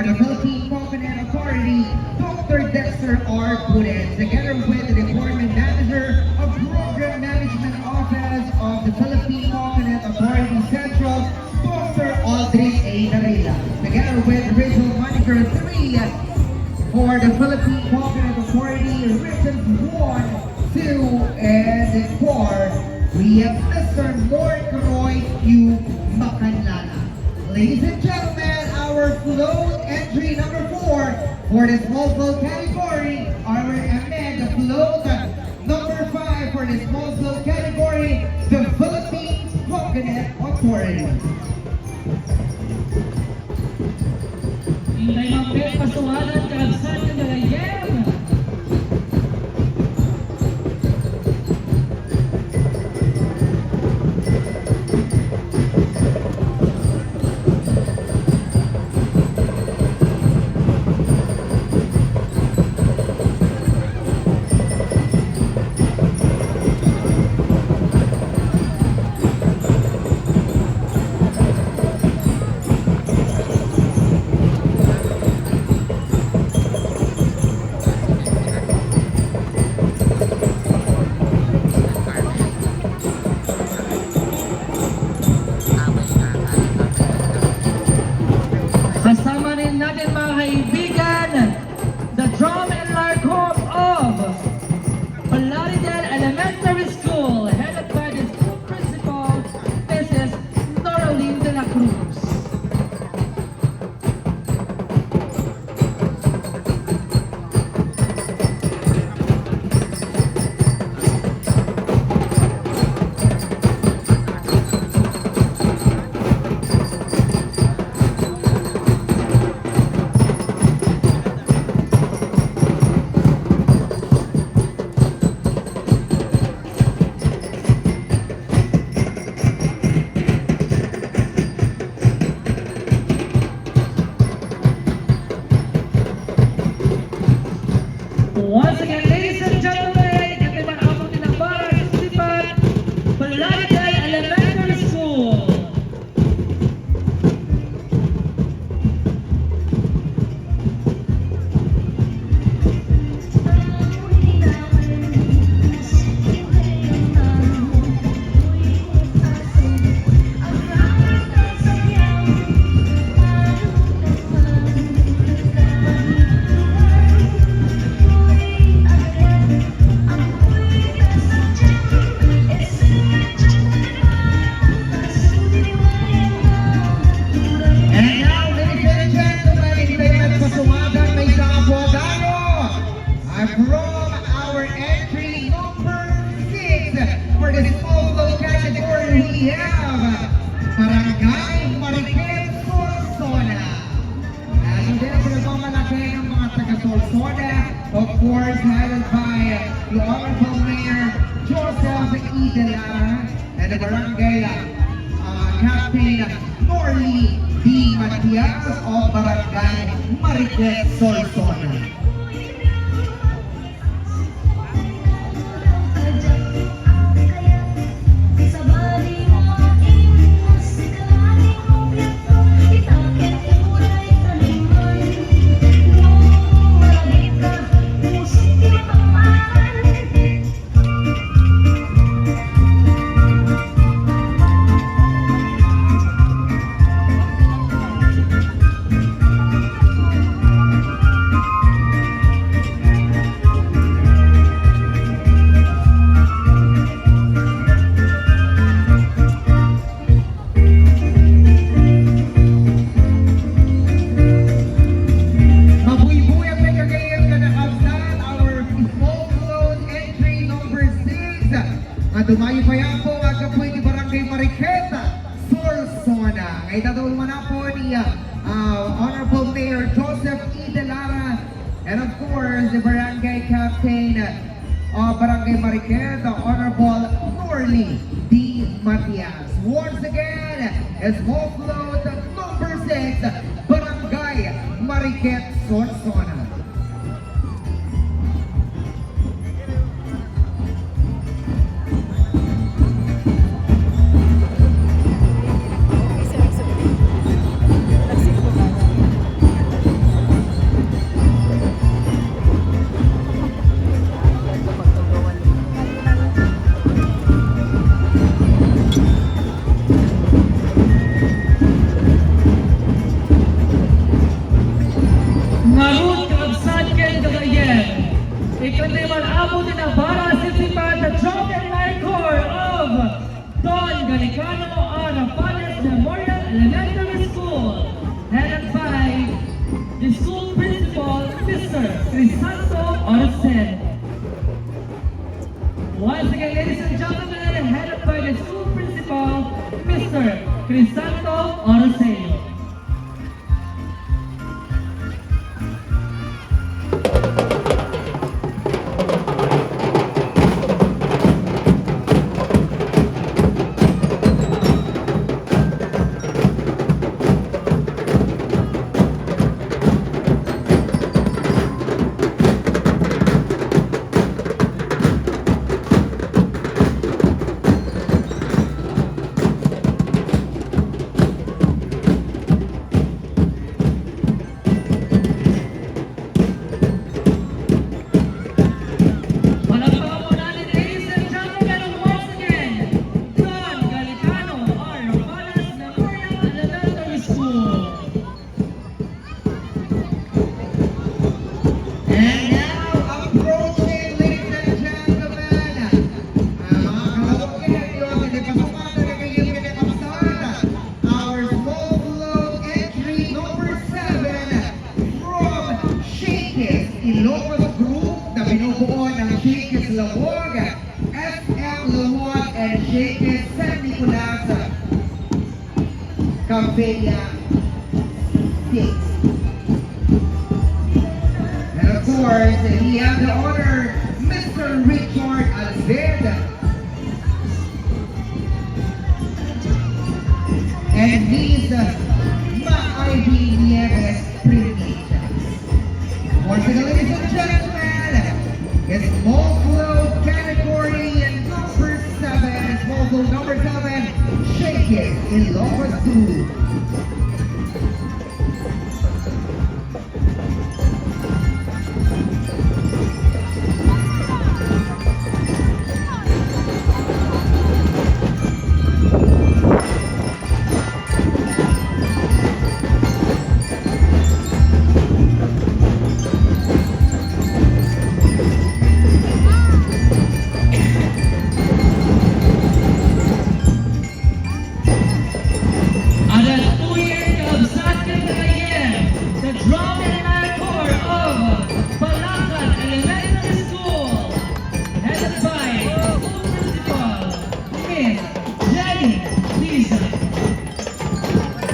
of the Philippine Coconut Authority, Dr. Dexter R. Pudet, together with the Department Manager of Program Management Office of the Philippine Coconut Authority Central, Dr. Aldrin A. Narila, together with Regional Manager 3 for the Philippine Coconut Authority, Regions 1, 2, and 4, we have Mr. Mark Roy Q. Macanlala. Ladies and gentlemen, our float entry number 4 for the small float category, the float number 5 for the small float category, the Philippine Coconut Authority. Hintay ng pet, pasuhanan, kalabsan, kagayem! Kasama rin natin mga kaibigan, the drum and lark corps of Palaridel Elementary School, headed by the school principal, Mrs. Noraline de la Cruz. Once again, ladies and gentlemen, ito naman ang mga participant, Palaridel Elementary School. From our entry number 6 for the small float category, we have Barangay Mariquez, Solsona. Ano din ang pinagmamalaki ng mga taga-Solsona, of course, headed by the Honorable Mayor Joseph E. De Lara and the Barangay Captain Norly D. Matias of Barangay Mariquez, Solsona. Tumayo pa yan po ang kapoy ni Barangay Mariquez, Solsona. Ngayon tatulungan na po ni Honorable Mayor Joseph E. De Lara and of course the Barangay Captain of Barangay Mariquez, the Honorable Norly D. Matias. Once again, small float number 6, Barangay Mariquez, Solsona. School Principal, Mr. Crisanto Orsen. Once again, ladies and gentlemen, headed by the School Principal, Mr. Crisanto Orsen. Palakpakan po natin, ladies and gentlemen, once again, Don Galicano, our Romanas Memorial Elementary School. And now, approaching, ladies and gentlemen, mga kalawagin, yun, hindi pa sumata na kayo pinakapasaan. Our small float entry number 7 from Shakes Ilocos Group na binubuo ng Shakes Lawag, SM Lawag, and Shakes San Nicolas, Cavella State. And of course, he has the honor